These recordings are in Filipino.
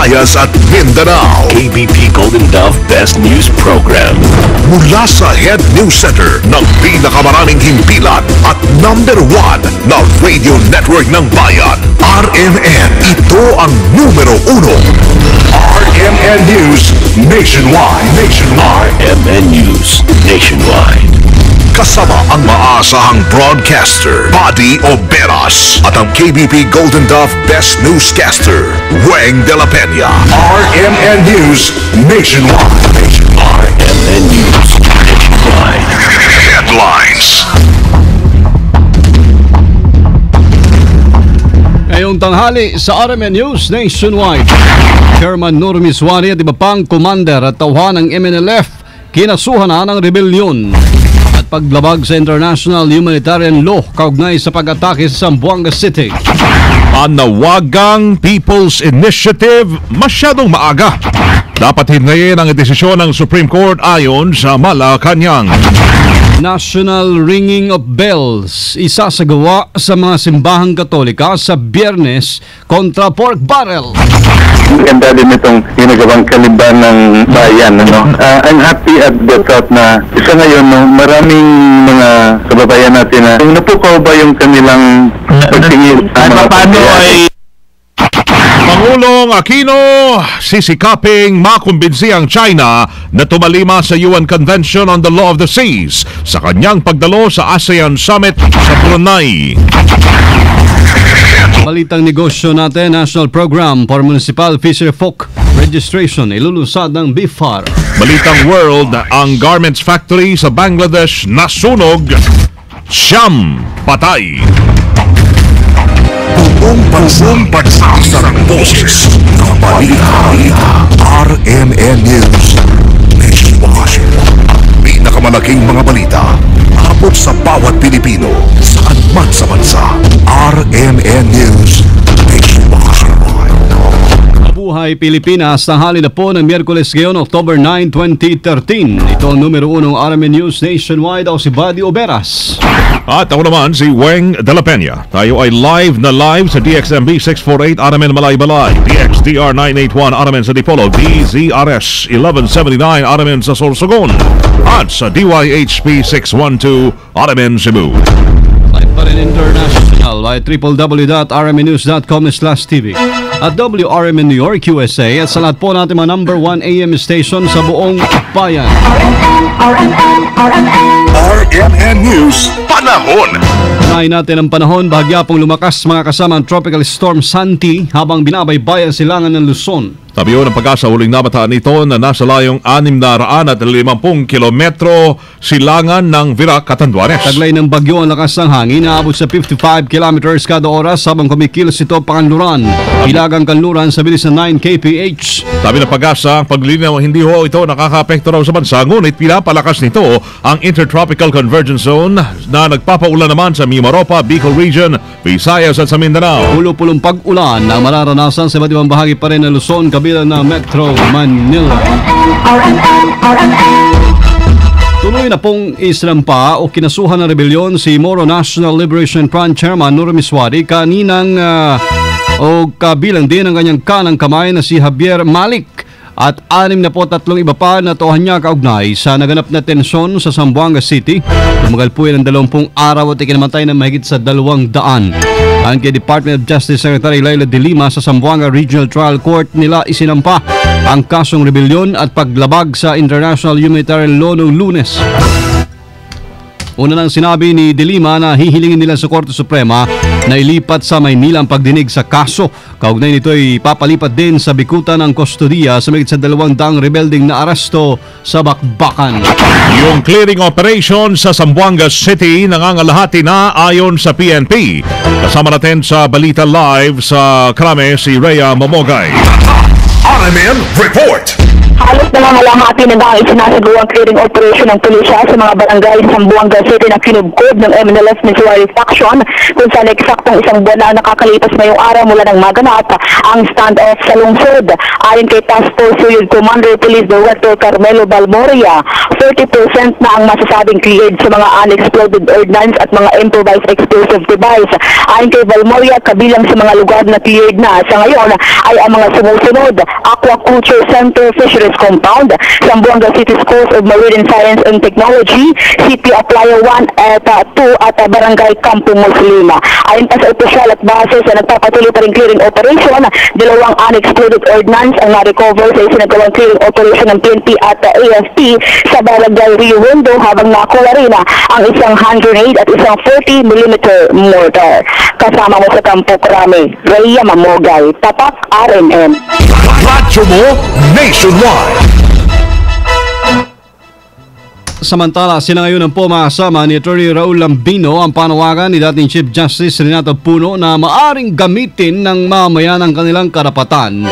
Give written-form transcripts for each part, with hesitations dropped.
Visayas at Mindanao. KBP Golden Dove Best News Program. Mula sa Head News Center ng pinakamaraming himpilan at #1 na radio network ng bayan, RMN. Ito ang numero 1. RMN News Nationwide. RMN News Nationwide. Kasama ang maasahang broadcaster, Buddy Oberas, at ang KBP Golden Dove Best Newscaster, Weng de la Peña. RMN News Nationwide. RMN News Nationwide. Headlines. Ngayong tanghali sa RMN News Nationwide, Chairman Nur Miswani at iba pang commander at tauhan ng MNLF kinasuhan na ng rebellion at paglabag sa international humanitarian law kaugnay sa pag-atake sa Zamboanga City. Panawagang People's Initiative masyadong maaga. Dapat hingayin ang desisyon ng Supreme Court ayon sa Malacanang. National Ringing of Bells isasagawa sa mga simbahang Katolika sa Biyernes kontra pork barrel. Ganda din itong ginagawang kalimban ng bayan. I'm happy at the thought na isa ngayon, maraming mga kababayan natin na napukaw ba yung kanilang pagtingin sa mga ay Pangulong Aquino sisikaping makumbinsi ang China na tumalima sa UN Convention on the Law of the Seas sa kanyang pagdalo sa ASEAN Summit sa Brunei. Balitang negosyo natin, National Program for Municipal Fisher Folk Registration ilulusad ng BIFAR. Balitang world, ang garments factory sa Bangladesh nasunog, 9 patay. Buong bansa sa boses ng balita. RMN News Nationwide. Pinakamalaking mga balita abot sa bawat Pilipino saan man sa bansa. RMN News Nationwide. Buhay Pilipinas, tanghali na po ng Miyerkules ngayon, October 9, 2013. Ito ang numero 1 ng RMN News Nationwide. Ako si Buddy Oberas. At ako naman si Weng de la Peña. Tayo ay live sa DXMB 648 RMN Malaybalay, DXDR 981 RMN sa Dipolo, DZRS 1179 RMN sa Sorsogon, at sa DYHP 612 RMN Cebu. Live pa rin international by www.rmnews.com/tv at WRMN New York, USA, at sa lahat po natin mga #1 AM station sa buong bayan. RMN News Panahon. Unahin natin ang panahon. Bahagya pong lumakas mga kasama ang Tropical Storm Santi habang binabaybayan silangan ng Luzon. Sabi yun ng Pag-asa, huling nabataan nito na nasa layong 650 kilometro silangan ng Virac, Catanduanes. Taglay ng bagyo ang lakas ng hangin, naabot sa 55 kilometers kada oras habang kumikilos ito pakanluran. Ilagang kanluran sa bilis na 9 kph. Sabi ng Pag-asa, ang paglinaw hindi ho ito nakaka-apekto raw sa bansa, ngunit pinapalakas nito ang Intertropical Convergence Zone na nagpapaulan naman sa Mimaropa, Bicol Region, Visayas at sa Mindanao. Pulo-pulong pag-ulan na mararanasan sa iba't ibang bahagi pa rin ng Luzon, kabilang na Metro Manila. Tuloy na pong islampa o kinasuhan ng rebelyon si Moro National Liberation Front Chairman Nur Miswari kaninang o kabilang din ang kanyang kanang kamay na si Javier Malik at 63 iba pa na tohan niya kaugnay sa naganap na tensyon sa Zamboanga City. Tumagal po yan ng 20 araw at ikinamatay na mahigit sa 200. Ang kay Department of Justice Secretary Laila de Lima sa Zamboanga Regional Trial Court nila isinampa ang kasong rebelyon at paglabag sa International Humanitarian Law noong Lunes. Una nang sinabi ni De Lima na hihilingin nila sa Korte Suprema na ilipat sa Maynila ang pagdinig sa kaso. Kaugnay nito ay papalipat din sa bikutan ng kustodiya sa mahigit sa 200 rebelding na aresto sa Bakbakan. Yung clearing operation sa Zamboanga City nangangalahati na ayon sa PNP. Kasama natin sa Balita Live sa Krame si Rhea Momogay. RMN Report. Halos nangangalahati na ang isinasagawang clearing operation ng pulisya sa mga barangay sa Zamboanga City na kinubkob ng MNLF Missouri faction kung saan eksaktong isang buwan na nakakalipas ngayong araw mula ng maganap ang standoff sa lungsod. Ayon kay Task Force Unit Commander Police Director Carmelo Balmoria, 40% na ang masasabing cleared sa mga unexploded ordnance at mga improvised explosive device. Ayon kay Balmoria, kabilang sa mga lugar na cleared na sa ngayon ay ang mga sumusunod: Aquaculture Center, Fisheries Compound, Zamboanga City Schools of Marine Science and Technology, City Aplaya 1 at 2 at Barangay Campo Muslima. Ayon pa sa opisyal at base sa nagpapatuloy pa rin clearing operation, 2 unexploded ordnance ang na-recover sa isinagawang clearing operation ng PNP at AFP sa Barangay Rio Hondo, habang nakuha rin ang isang hand grenade at isang 40mm mortar. Kasama mo sa Campo Crame, Rhea Mamogay, Tapak RMN. Radyo mo nationwide. Samantala, sinangayon ng pumasama ni Atty. Raul Lambino ang panawagan ni dating Chief Justice Renato Puno na maaring gamitin ng mamamayan ang kanilang karapatan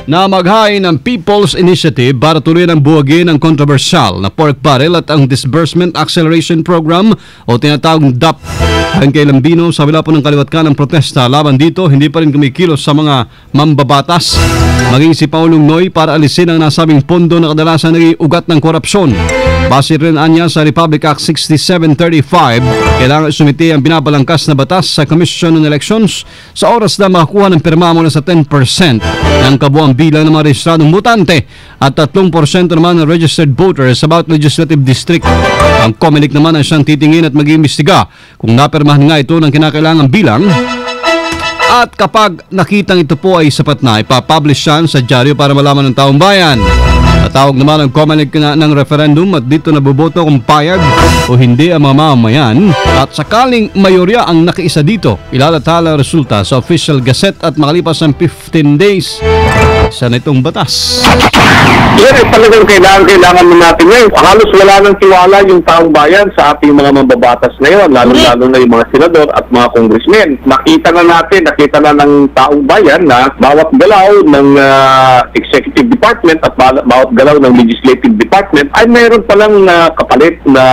na maghain ng People's Initiative para tuloy ng buwagin ang kontrobersyal na pork barrel at ang Disbursement Acceleration Program o tinatawag DAP. Ayon kay Lambino, sa kabila po ng kaliwatkan ng protesta laban dito, hindi pa rin kumikilos sa mga mambabatas, maging si Paulong Noy, para alisin ang nasabing pondo na kadalasan naging ugat ng korupsyon. Base rin anya sa Republic Act 6735, kailangan sumiti ang binabalangkas na batas sa Commission on Elections sa oras na makakuha ng pirma mula sa 10% ng kabuang bilang ng mga rehistradong botante at 3% naman ng registered voters sa bawat legislative district. Ang COMELEC naman ay siyang titingin at mag-iimbestiga kung napirmahan nga ito ng kinakailangang bilang, at kapag nakitang ito po ay sapat na, ipapublish yan sa dyaryo para malaman ng taong bayan. Natawag naman ang COMELEC ng referendum at dito naboboto kung payag o hindi ang mga mamamayan, at sakaling mayorya ang nakiisa dito, ilalathala ang resulta sa official gazette at makalipas ng 15 days sa nitong batas. Yan ay talagang kailangan mo natin ngayon. Halos wala nang tiwala yung taong bayan sa ating mga mababatas ngayon, lalo-lalo na yung mga senador at mga congressmen. Nakita na ng taong bayan na bawat galaw ng executive department at bawat galaw ng legislative department ay mayroon palang kapalit na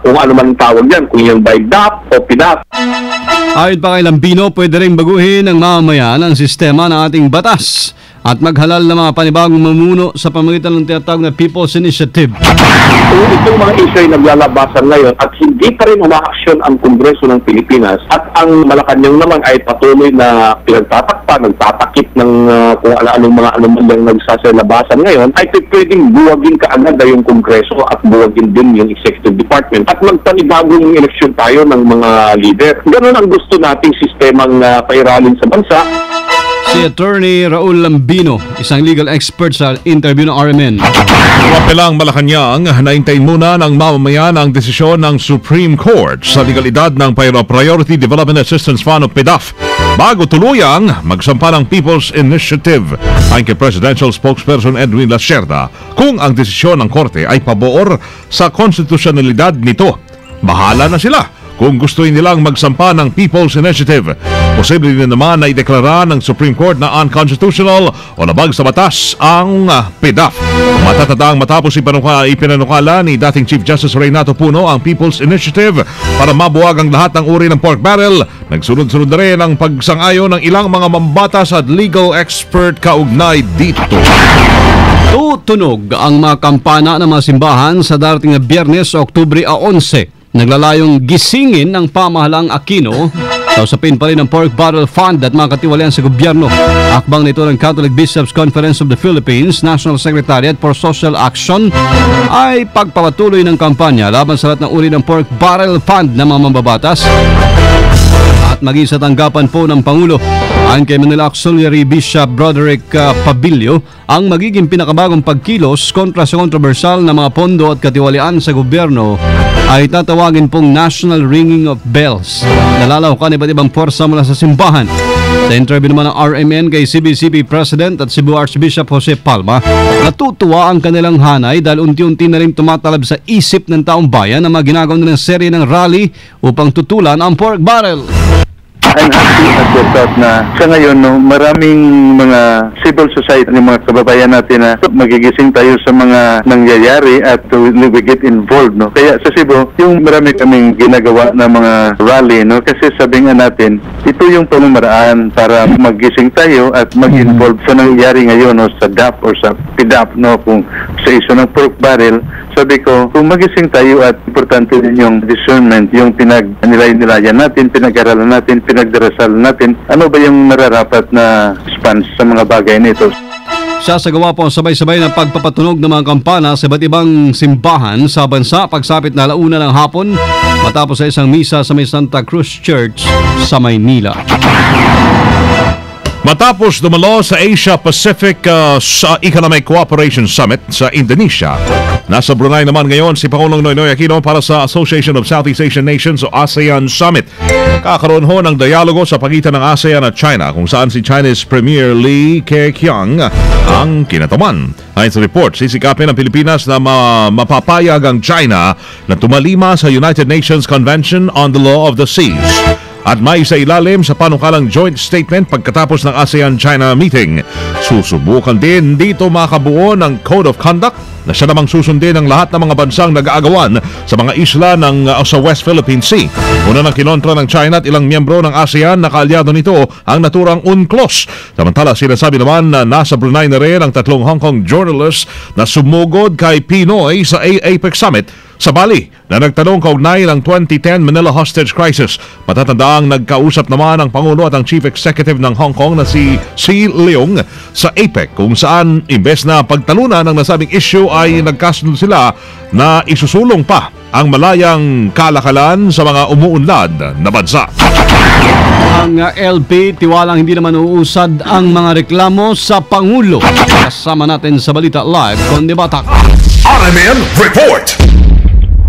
kung ano man tawag yan, kung yung by DAP o PDAP. Ayon pa kay Lambino, pwede rin baguhin ng mamamayan ang sistema ng ating batas at maghalal ng mga panibagong mamuno sa pamamagitan ng tinatawag na People's Initiative. Itong mga issue ay naglalabasan ngayon at hindi pa rin umaaksyon ang Kongreso ng Pilipinas, at ang Malacanang naman ay patuloy na pinagtatakpan, nagtatakip ng kung ano-anong mga anomalyang nagsasalabasan ngayon, ay pwedeng buwagin kaagad na yung Kongreso at buwagin din yung Executive Department at magpanibagong eleksyon tayo ng mga leader. Ganun ang gusto nating sistemang pairalin sa bansa. Si Atty. Raul Lambino, isang legal expert sa interview ng RMN. Wapilang Malacanang, naintayin muna ng mamamayan ang desisyon ng Supreme Court sa legalidad ng Priority Development Assistance Fund o PDAF bago tuluyang magsampa ng People's Initiative. Ayon kay Presidential Spokesperson Edwin Lacerda, kung ang desisyon ng Korte ay pabor sa konstitusyonalidad nito, bahala na sila kung gusto nilang magsampa ng People's Initiative. Posible din naman na ideklara ng Supreme Court na unconstitutional o labag sa batas ang PDAF. Matatataang matapos ipinanukala ni dating Chief Justice Renato Puno ang People's Initiative para mabuwag ang lahat ng uri ng pork barrel, nagsunod-sunod na rin ang pagsang-ayon ng ilang mga mambatas at legal expert kaugnay dito. Tutunog ang mga kampana ng mga simbahan sa darating na Biyernes, Oktubre 11. Naglalayong gisingin ng pamahalang Aquino, kausapin pa rin ng Pork Barrel Fund at mga katiwalian sa gobyerno. Akbang nito ng Catholic Bishops Conference of the Philippines National Secretariat for Social Action ay pagpapatuloy ng kampanya laban sa lahat ng uri ng Pork Barrel Fund ng mga mambabatas at maging sa tanggapan po ng Pangulo. Ayon kay Manila Auxiliary Bishop Broderick Pabilio, ang magiging pinakabagong pagkilos kontra sa kontrobersyal na mga pondo at katiwalian sa gobyerno ay tatawagin pong National Ringing of Bells. Nalalawkan iba't ibang porsa mula sa simbahan. Sa interview naman ng RMN kay CBCP President at Cebu Archbishop Jose Palma, natutuwa ang kanilang hanay dahil unti-unti na rin tumatalab sa isip ng taong bayan na mga ginagawa nilang serye ng rally upang tutulan ang pork barrel. I'm happy at the thought na sa ngayon, no, maraming mga civil society, mga kababayan natin na magigising tayo sa mga nangyayari at we get involved. No? Kaya sa Cebu, yung marami kaming ginagawa na mga rally, no? Kasi sabi nga natin, ito yung pamamaraan para magising tayo at mag-involve sa nangyayari ngayon, no, sa DAP or sa PDAP, no, kung sa issue ng pork barrel. Sabi ko, kung magising tayo at importante din yung discernment, yung pinag-nilay-nilayan natin, pinag-aralan natin, pinagdarasal natin, ano ba yung nararapat na response sa mga bagay nito. Sasagawa po ang sabay-sabay ng pagpapatunog ng mga kampana sa iba't ibang simbahan sa bansa pagsapit na 1:00 ng hapon matapos sa isang misa sa may Santa Cruz Church sa Maynila. Matapos dumalo sa Asia-Pacific sa Economic Cooperation Summit sa Indonesia, nasa Brunei naman ngayon si Pangulong Noynoy Aquino para sa Association of Southeast Asian Nations o ASEAN Summit. Kakaroon ho ng dialogo sa pagitan ng ASEAN at China kung saan si Chinese Premier Li Keqiang ang kinatuman. Ayon sa report, sisikapin ng Pilipinas na mapapayag ang China na tumalima sa United Nations Convention on the Law of the Seas. At may sa ilalim sa panukalang joint statement pagkatapos ng ASEAN-China meeting. Susubukan din dito makabuo ng Code of Conduct na siya namang susundin ng lahat ng mga bansang nag-aagawan sa mga isla sa West Philippine Sea. Una ng kinontra ng China at ilang miyembro ng ASEAN na kaalyado nito ang naturang UNCLOS. Samantala, sinasabi naman na nasa Brunei na rin ang 3 Hong Kong journalists na sumugod kay Pinoy sa APEC Summit sa Bali na nagtanong kaugnay ng 2010 Manila hostage crisis. Matatandaang nagkausap naman ang Pangulo at ang Chief Executive ng Hong Kong na si Xi Leung sa APEC kung saan imbes na pagtalunan ng nasabing issue ay nagkasunod sila na isusulong pa ang malayang kalakalan sa mga umuunlad na bansa. Ang LP, tiwalang hindi naman uusad ang mga reklamo sa Pangulo. Kasama natin sa Balita Live, Conde Batak. RMN Report.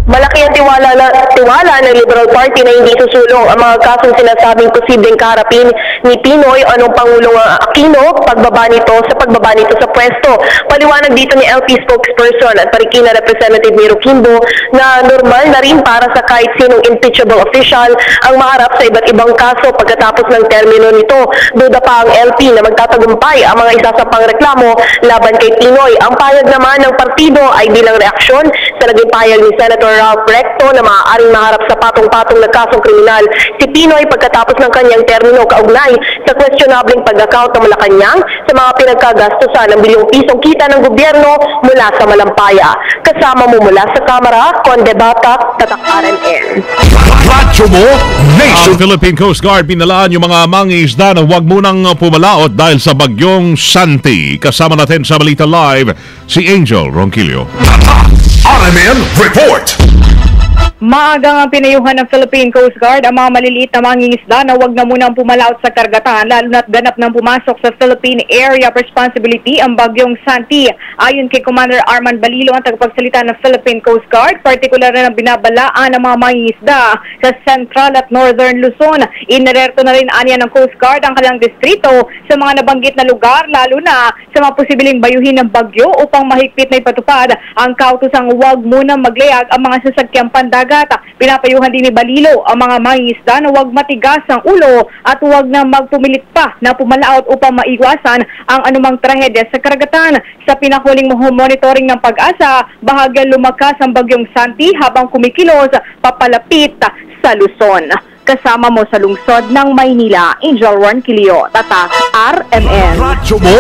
Malaki ang tiwala ng Liberal Party na hindi susulong ang mga kasong sinasabing posibleng kaharapin ni Pinoy o ng Pangulong Aquino pagbaba nito sa pwesto. Paliwanag dito ni LP spokesperson at Marikina Representative Miro Quimbo na normal na rin para sa kahit sinong impeachable official ang maharap sa iba't ibang kaso pagkatapos ng termino nito. Duda pa ang LP na magtatagumpay ang mga isasampang reklamo laban kay Pinoy. Ang payag naman ng partido ay bilang reaksyon sa naging payag ni Senator Ralph Recto na maaaring maharap sa patong-patong na kasong kriminal si Pinoy pagkatapos ng kanyang termino kaugnay sa questionableng pag-account ng Malacanang sa mga pinagkagastusan ng bilyong pisong kita ng gobyerno mula sa Malampaya. Kasama mo mula sa Kamara, Conde Batak, Tatak RMN. Radyo mo, Nation. Ang Philippine Coast Guard pinalaan yung mga mangingisda na huwag munang pumalaot dahil sa bagyong Santi. Kasama natin sa Balita Live si Angel Ronquillo. RMN Report. Maagang ang pinayuhan ng Philippine Coast Guard ang mga maliliit na mangingisda na huwag na munang pumalaot sa karagatan lalo na't ganap ng pumasok sa Philippine Area of Responsibility ang bagyong Santi. Ayon kay Commander Arman Balilo, ang tagapagsalita ng Philippine Coast Guard, partikular na binabalaan ng mga mangingisda sa Central at Northern Luzon. Inalerto na rin anya ng Coast Guard ang kanilang distrito sa mga nabanggit na lugar lalo na sa mga posibleng bayuhin ng bagyo upang mahigpit na ipatupad ang kautosang huwag munang maglayag ang mga sasakyang pandagat. Pinapayuhan din ni Balilo ang mga mangingisda na huwag matigas ang ulo at huwag na magpumilit pa na pumalaot upang maiwasan ang anumang trahedya sa karagatan. Sa pinahuling monitoring ng Pag-asa, bahagyang lumakas ang bagyong Santi habang kumikilos papalapit sa Luzon. Kasama mo sa lungsod ng Maynila, Angel Ronquillo, Tatak RMN. Radyo mo,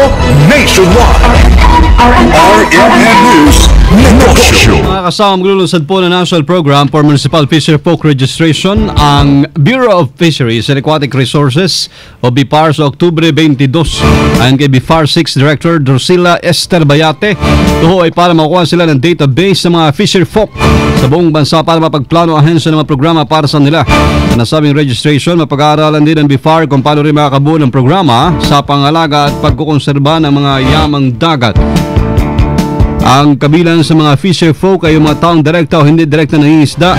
Nationwide. RMN News Negosyo. Mga kasama, maglulunsad po na National Program for Municipal Fisher Folk Registration ang Bureau of Fisheries and Aquatic Resources o BIFAR sa Oktubre 22. Ayon kay BIFAR 6 Director Drusilla Esther Bayate, ito ay para makuha sila ng database ng mga fisher folk sa buong bansa para mapagplano ahensya ng mga programa para sa nila. Sa nasabing registration, mapag-aaralan din ng BIFAR kung paano rin makakabuo ng programa sa pangalaga at pagkukonserba ng mga yamang dagat. Ang kabilang sa mga fisher folk ay yung mga taong direkta o hindi direkta nangingisda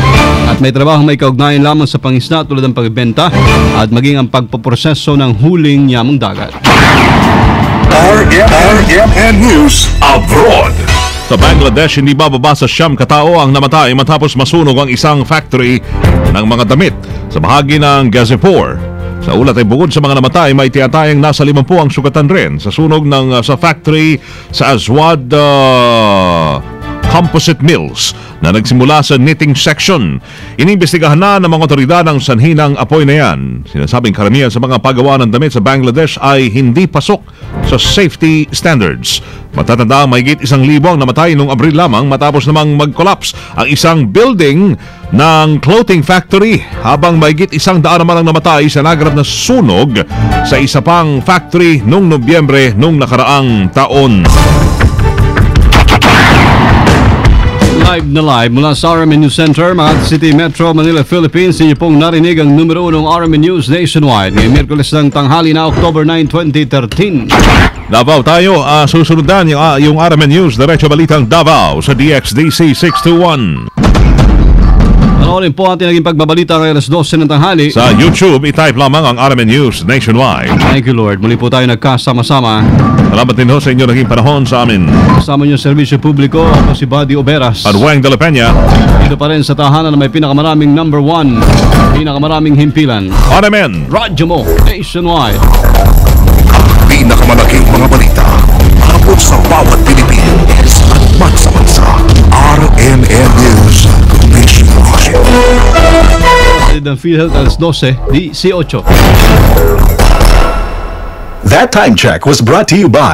at may trabaho may kaugnayan lamang sa pangisda tulad ng pagbenta at maging ang pagpoproseso ng huling yamang dagat. RMN News Abroad. Sa Bangladesh, hindi bababa sa 9 katao ang namatay matapos masunog ang isang factory ng mga damit sa bahagi ng Gazipur. Sa ulat ay bukod sa mga namatay, may tiyatayang nasa 50 ang sugatan rin sa sunog ng sa factory sa Azwad Composite Mills na nagsimula sa knitting section. Inimbestigahan na ng mga otoridad ang sanhi ng apoy na yan. Sinasabing karamihan sa mga paggawa ng damit sa Bangladesh ay hindi pasok sa safety standards. Matatanda mahigit 1,000 ang namatay noong Abril lamang matapos namang mag-collapse ang isang building ng clothing factory, habang mahigit 100 naman ang namatay sa naganap na sunog sa isa pang factory noong Nobyembre noong nakaraang taon. Live na live mula sa RMN News Center, Makati City, Metro Manila, Philippines. Inyo pong narinig ang numero 1 ng RMN News Nationwide ngayong Miyerkules ng tanghali na October 9, 2013. Davao tayo, susundan yung RMN News, Diretso Balitang Davao sa DXDC 621. Panoorin po ating naging pagbabalita ngayon alas 12 ng tanghali. Sa YouTube, i-type lamang ang RMN News Nationwide. Thank you, Lord. Muli po tayo nagkasama-sama. Salamat din ho sa inyo naging panahon sa amin. Kasama niyo serbisyo publiko, ako si Buddy Oberas. At Weng de la Peña. Dito pa rin sa tahanan na may pinakamaraming number 1, pinakamaraming himpilan. RMN. Radyo mo, Nationwide. Pinakamalaking mga balita abot sa bawat Pilipino at bansa-bansa. RMN News Nationwide. Ng PhilHealth alas 12, di 18. That time check was brought to you by